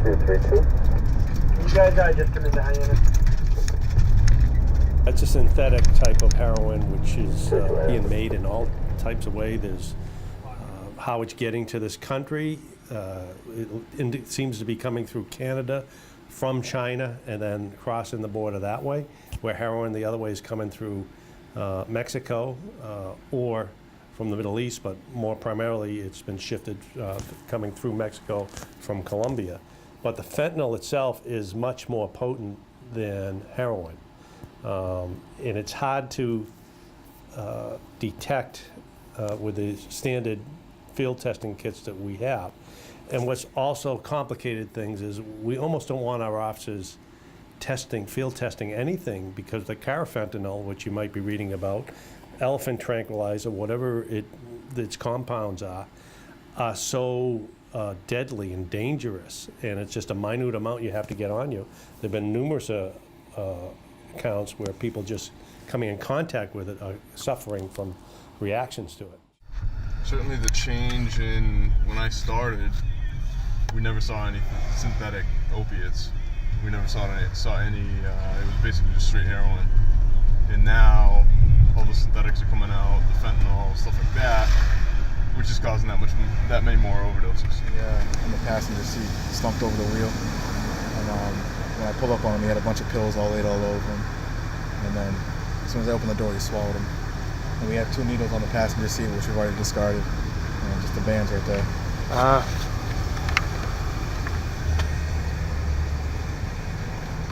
232. You guys just come into Hyannis. It's a synthetic type of heroin which is being made in all types of ways. There's how it's getting to this country. It seems to be coming through Canada from China and then crossing the border that way, where heroin the other way is coming through Mexico or from the Middle East, but more primarily it's been shifted coming through Mexico from Colombia. But the fentanyl itself is much more potent than heroin. And it's hard to detect with the standard field testing kits that we have. And what's also complicated things is we almost don't want our officers field testing anything, because the carfentanil, which you might be reading about, elephant tranquilizer, whatever its compounds are so deadly and dangerous, and it's just a minute amount you have to get on you. There have been numerous accounts where people just coming in contact with it are suffering from reactions to it. Certainly the change in when I started, we never saw any synthetic opiates. We never saw any, it was basically just straight heroin. And now all the synthetics are coming out, the fentanyl, stuff like that, which is causing that many more overdoses. Yeah, in the passenger seat, slumped over the wheel. And when I pulled up on him, he had a bunch of pills all laid all over him. And then as soon as I opened the door, he swallowed them. And we had 2 needles on the passenger seat, which we've already discarded. And just the bands right there.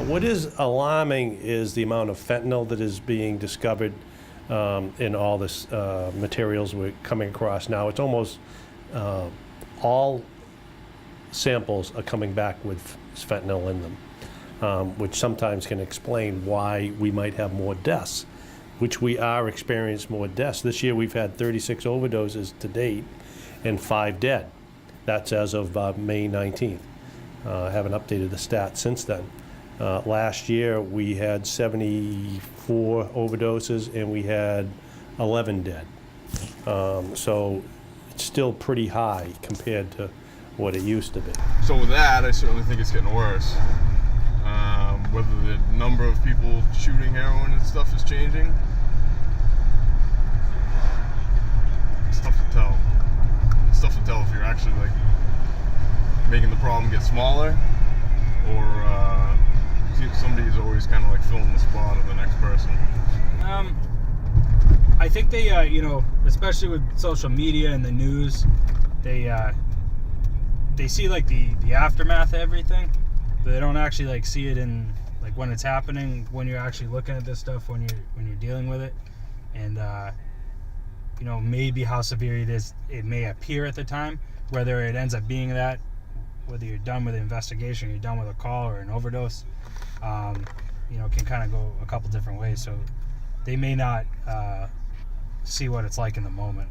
What is alarming is the amount of fentanyl that is being discovered in all this materials we're coming across now. It's almost all samples are coming back with fentanyl in them, which sometimes can explain why we might have more deaths, which we are experiencing more deaths. This year we've had 36 overdoses to date and 5 dead. That's as of May 19th. I haven't updated the stats since then. Last year we had 74 overdoses and we had 11 dead. So it's still pretty high compared to what it used to be. So with that, I certainly think it's getting worse. Whether the number of people shooting heroin and stuff is changing, it's tough to tell. It's tough to tell if you're actually like making the problem get smaller, or somebody's always kind of like filling the spot of the next person. I think they, especially with social media and the news, they see like the aftermath of everything, but they don't actually like see it in like when it's happening, when you're actually looking at this stuff, when you're dealing with it, and maybe how severe it may appear at the time, whether it ends up being that, whether you're done with the investigation, you're done with a call or an overdose, can kind of go a couple different ways. So they may not see what it's like in the moment.